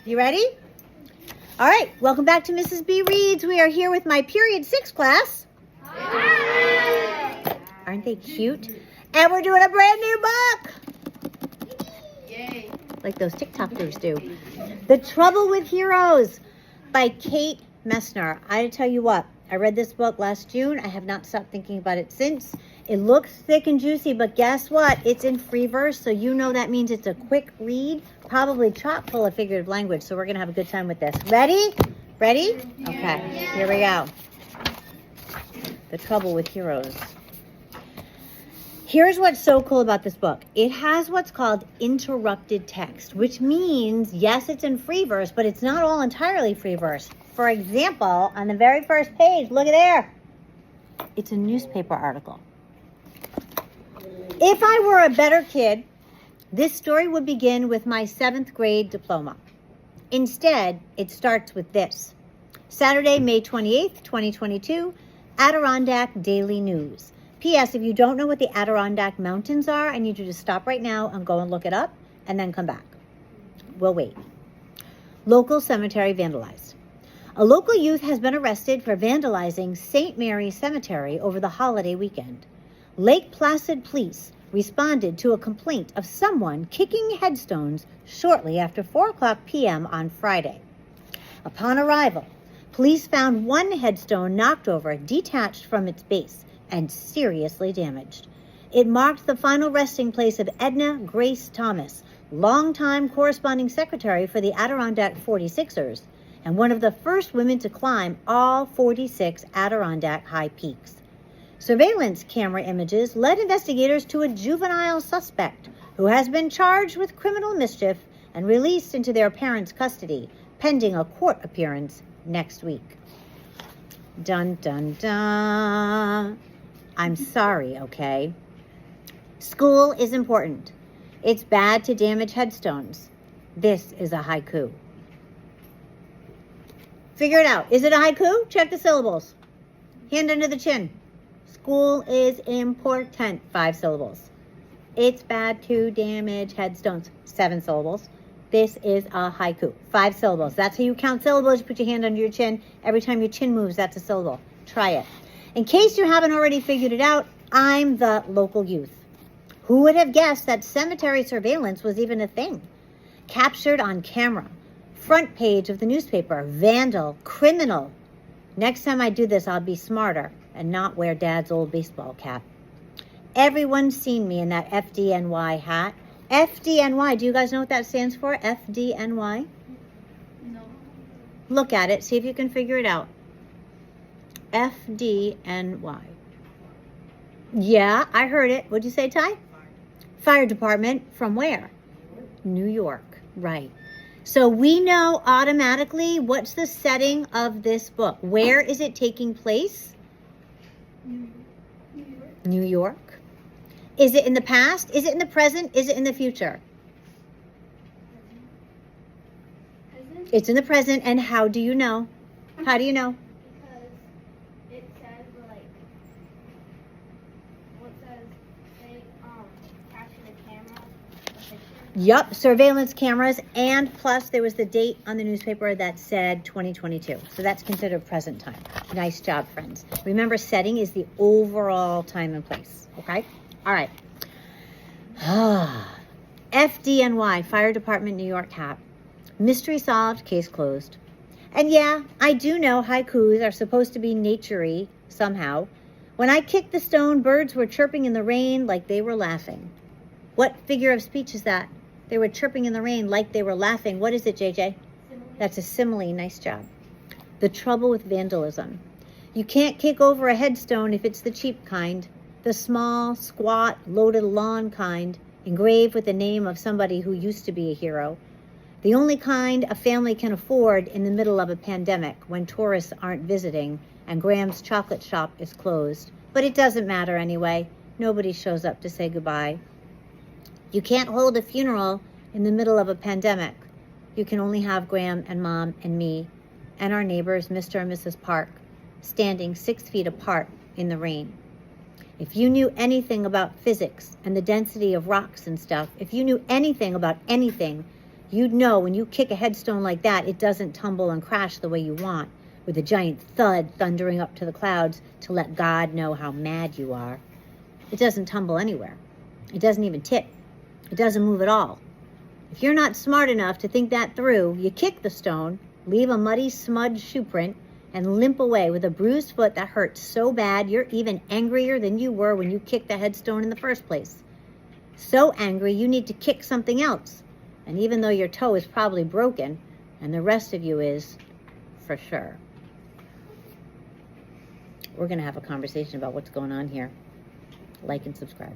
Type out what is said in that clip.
You ready? All right, welcome back to Mrs. B Reads. We are here with my period 6 class. Hi. Aren't they cute? And we're doing a brand new book. Yay. Like those TikTokers do. The Trouble with Heroes by Kate Messner. I tell you what, I read this book last June. I have not stopped thinking about it since. It looks thick and juicy, but guess what? It's in free verse, so you know that means it's a quick read, probably chock full of figurative language, so we're going to have a good time with this. Ready? Ready? Okay, here we go. The Trouble with Heroes. Here's what's so cool about this book. It has what's called interrupted text, which means, yes, it's in free verse, but it's not all entirely free verse. For example, on the very first page, look at there. It's a newspaper article. If I were a better kid, this story would begin with my 7th grade diploma. Instead, it starts with this. Saturday, May 28th, 2022, Adirondack Daily News. P.S. If you don't know what the Adirondack Mountains are, I need you to stop right now and go and look it up and then come back. We'll wait. Local cemetery vandalized. A local youth has been arrested for vandalizing St. Mary's Cemetery over the holiday weekend. Lake Placid police responded to a complaint of someone kicking headstones shortly after 4:00 p.m. on Friday. Upon arrival, police found one headstone knocked over, detached from its base, and seriously damaged. It marked the final resting place of Edna Grace Thomas, longtime corresponding secretary for the Adirondack 46ers, and one of the first women to climb all 46 Adirondack high peaks. Surveillance camera images led investigators to a juvenile suspect who has been charged with criminal mischief and released into their parents' custody, pending a court appearance next week. Dun, dun, dun. I'm sorry, okay? School is important. It's bad to damage headstones. This is a haiku. Figure it out. Is it a haiku? Check the syllables. Hand under the chin. School is important. 5 syllables. It's bad to damage headstones. 7 syllables. This is a haiku. 5 syllables. That's how you count syllables. You put your hand under your chin. Every time your chin moves, that's a syllable. Try it. In case you haven't already figured it out, I'm the local youth. Who would have guessed that cemetery surveillance was even a thing? Captured on camera. Front page of the newspaper. Vandal. Criminal. Next time I do this, I'll be smarter and not wear Dad's old baseball cap. Everyone's seen me in that FDNY hat. FDNY, do you guys know what that stands for? FDNY? No. Look at it, see if you can figure it out. FDNY. Yeah, I heard it. What'd you say, Ty? Fire department. From where? New York. Right. So we know automatically what's the setting of this book. Where is it taking place? New York. Is it in the past? Is it in the present? Is it in the future? Present. It's in the present. And how do you know? How do you know? Because it says what says they capture the camera. Yup, surveillance cameras, and plus there was the date on the newspaper that said 2022. So that's considered present time. Nice job, friends. Remember, setting is the overall time and place, okay? All right. FDNY, Fire Department, New York hat. Mystery solved, case closed. And yeah, I do know haikus are supposed to be nature-y somehow. When I kicked the stone, birds were chirping in the rain like they were laughing. What figure of speech is that? They were chirping in the rain like they were laughing. What is it, JJ? Simile. That's a simile. Nice job. The trouble with vandalism. You can't kick over a headstone if it's the cheap kind. The small, squat, loaded lawn kind, engraved with the name of somebody who used to be a hero. The only kind a family can afford in the middle of a pandemic when tourists aren't visiting and Graham's chocolate shop is closed. But it doesn't matter anyway. Nobody shows up to say goodbye. You can't hold a funeral in the middle of a pandemic. You can only have Graham and Mom and me and our neighbors, Mr. and Mrs. Park, standing 6 feet apart in the rain. If you knew anything about physics and the density of rocks and stuff, if you knew anything about anything, You'd know when you kick a headstone like that, it doesn't tumble and crash the way you want, with a giant thud thundering up to the clouds to let God know how mad you are. It doesn't tumble anywhere. It doesn't even tip. It doesn't move at all. If you're not smart enough to think that through, you kick the stone, leave a muddy, smudged shoe print, and limp away with a bruised foot that hurts so bad you're even angrier than you were when you kicked the headstone in the first place. So angry you need to kick something else. And even though your toe is probably broken, and the rest of you is, for sure. We're going to have a conversation about what's going on here. Like and subscribe.